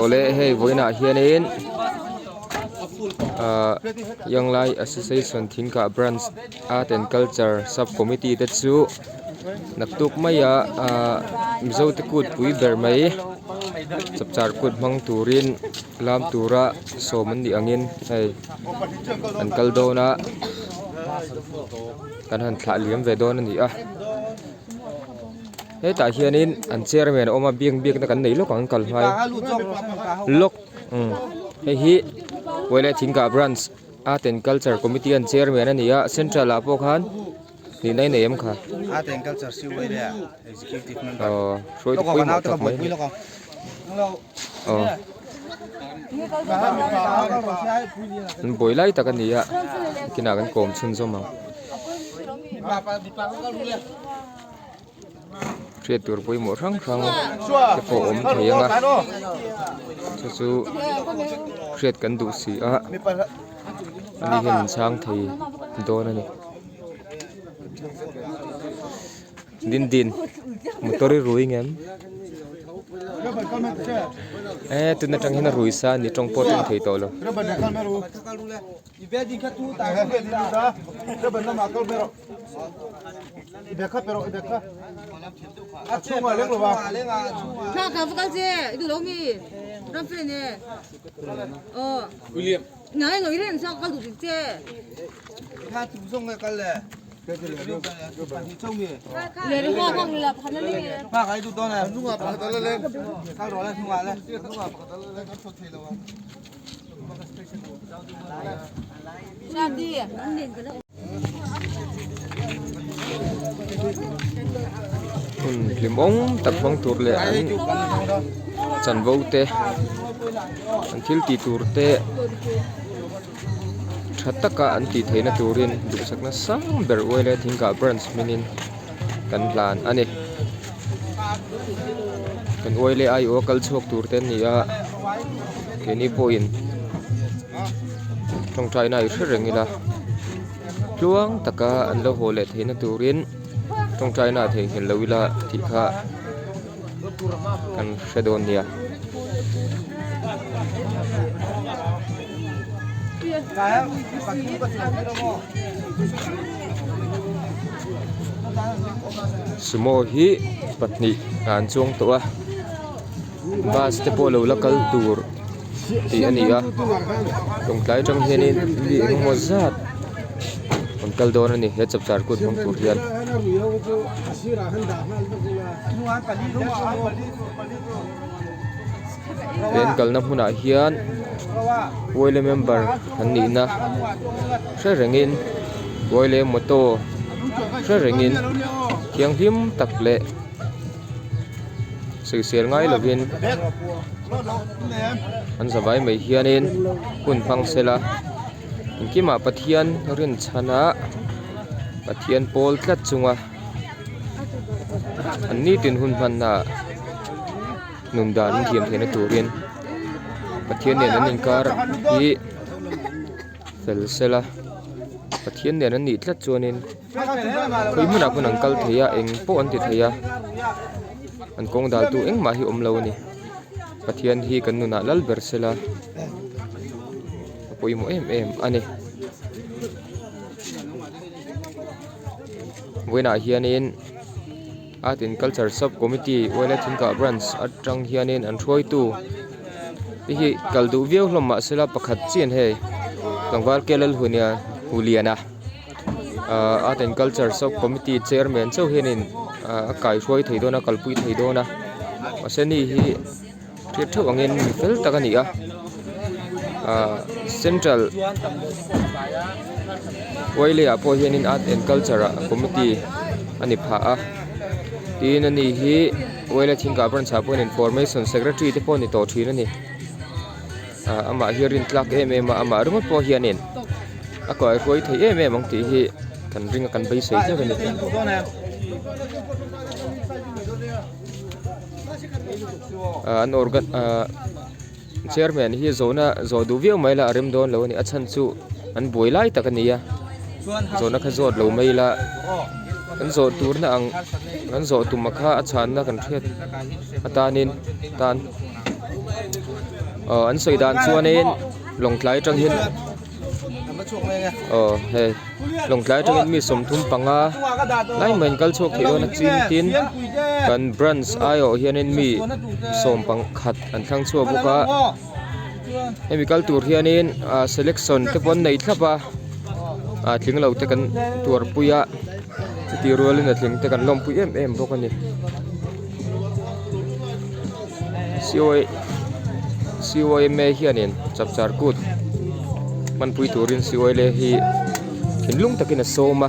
ole hei voina hianin Young Lai Association Thingka Branch Art and Culture Subcommittee te chu naktuk maya mizo te kut pui ber mai chapchar kut mang turin lam tura soman ni angin hei an kaldona kan han thla liam ve don ani a he ta hianin an chairman oma biang na kan nei lok ang kal mai lok hei hi Wele Thingka Branch Art and Culture Committee and Chairman ania Central Apo Khan ni nai nei em kha Art and Culture si wele executive member roi to pui mo tak mai boi lai tak ania kina kan kom chun zo mang triet tur pui mo rang ke po om thayanga chu triet kan du si a ani hen sang thei don ani din motori ruing em tu na tang hena ruisa ni tong pot ang thei to lo William. Ngay nói lên sao con tụi chị tha tu song cái le lấy được hoa không là hắn lên pha cái tu to này nung à pha cái lên sao đó lên nung à lên nung à pha cái lên cái thốt thì đâu sao đi lim ong tak bang tur le an chan vo te an thil ti tur te thataka an ti theina turin du sakna sang ber Wele Thingka Branch minin kan plan ani kan Wele ai o kal chok tur ten ni a keni point trong trai này rất rengila luang taka an lo hole theina turin trong trai na thei hel lawila thi kha kan shedon nia sumo hi patni an chung to a bas te polo lakal tur ti ania trong tlai trong hianin li eng mo zat on kal don ani he chapchar kut hong tur hian len kalna hmuna hian Wele member han ni na hre rengin Wele moto hre rengin thiang him tak le sel ngai lovin an zawai mai hianin kun phang sela inkima pathian rin chana pathian pol tlat chunga anni tin hun manna numdan thiam thena turin pathian ne nan inkar hi sela pathian ne nan ni tlat chuanin khoi muna kun angkal theya eng po an ti theya an kong dal tu eng ma hi omlo ni pathian hi kan nuna lal ber sela poimo em ani voina hianin Art and Culture Subcommittee Wele Thingka Branch atang hianin an throi tu hi kaldu viau hloma sela pakhat chen he kangwal kelal hunia huliana Art and Culture Subcommittee Chairman chau henin kai throi theidona kalpui theidona aseni hi thethu angin fel takani a Central Wele apo hianin Art and Culture Committee ani pha a tin ani hi Wele Thingka Branch apon Information Secretary te pon ni to thin ani ama hiarin tlak ama rungot po hianin ako ai koi thei ang ti hi kan ring kan bai sei je ni an organ chairman hi zona zo du viau mai la rim don lo ni achan chu an boilai takania zona kha zot lo mai la kan zo tur na ang kan zo tumakha achan na kan thiat atanin tan an soi dan chuanin long tlai tang hin mà chuộc này nè he long tlai tang hin mi som thum panga lai main kal chok thilo na chin tin kan brands ayo hianin mi som pang khat an thang chu buka chemical tur hianin selection te pon nei thlapa thling lo te kan tur puya ti rolin a thling te kan lom pui em bok ani sioi me hianin chapchar kut man pui turin sioi le hi thinlung takin a soma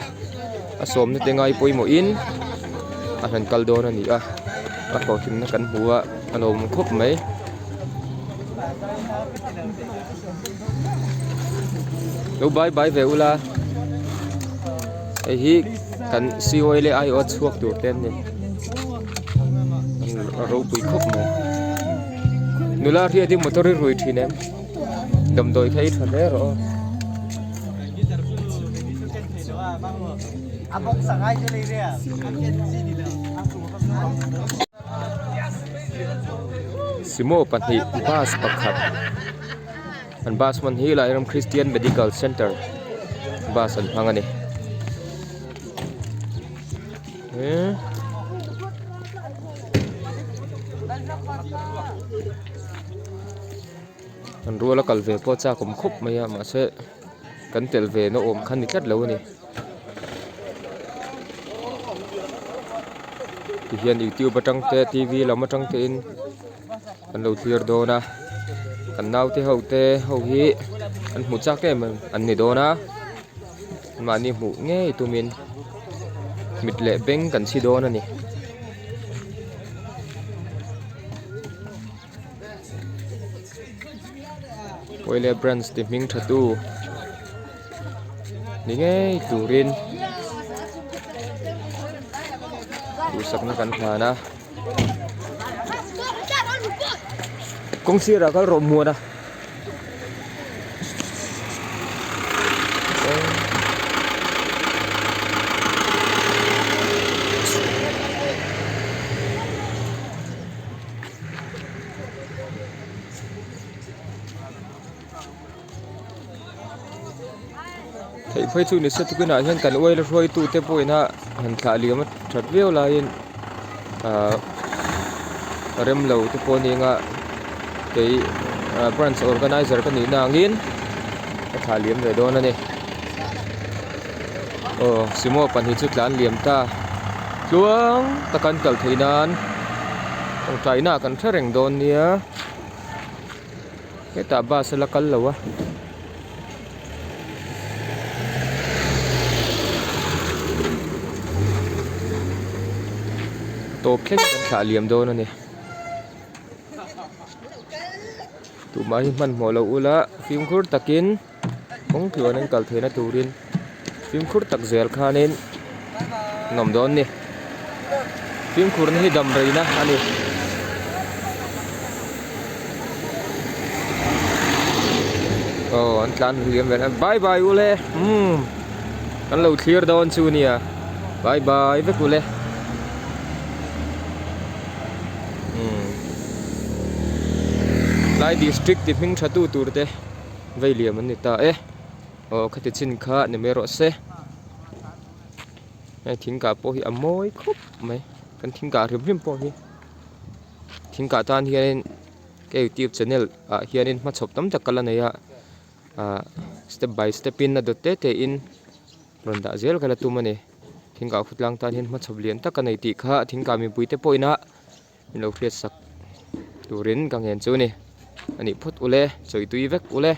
a som ne tengai poimo in a han kaldon ani a ko thim na kan huwa anom khop mai lo bye ve ula hi kan sioi le ai ot chuak tur tem ni ro pui khop mai nula ri adi motor rui thinem dam doi khai thale ro abok sangai je le ya simo panhi bas pakhat an bas man hi lai ram Christian Medical Center bas an phangani an ruala kalve po cha kum khup maya ma se kan tel ve no om khan ni tlat lo ni ti hian YouTube atang te TV lam atang te in an lo clear do na an nau te ho hi an mu cha ke man an ni do na ma ni mu nge tumin mit le beng kan si do na ni Oile brands ti ming thatu ni nge turin tu sakna kan thana kong sira kal ro mua na thei phai chu ni se tu na hian kan oil roi tu te poina han thla liam that veo la in rem lo te poni nga te branch organizer kan ni nangin thla liam ve don ani simo pan hi chu tlan liam ta chuang takan kal theinan ong chaina kan thereng don nia ke ta ba sala kal lawa to khen kan thla liam don ani tu mai man mo lo ula film khur takin ong thuan an kal theina turin film khur tak zel khanin ngam don ni film khur ni dam reina ani an tlan liam ven bye ule kan lo clear don chu nia bye ve ule lai district ti ming thatu turte veiliam an ni ta khati chin kha ne mero se ai thingka po hi amoi khup mai kan thingka rim po hi thingka tan hian ke YouTube channel hianin ma chhop tam tak kala neya step by step in na dote te in ronda zel kala tumani thingka khutlang tan hin ma chhop lian tak kanai ti kha thingka mi puite poina milo khriat sak turin kang hen chu ni ani phut ule choi tui vek ule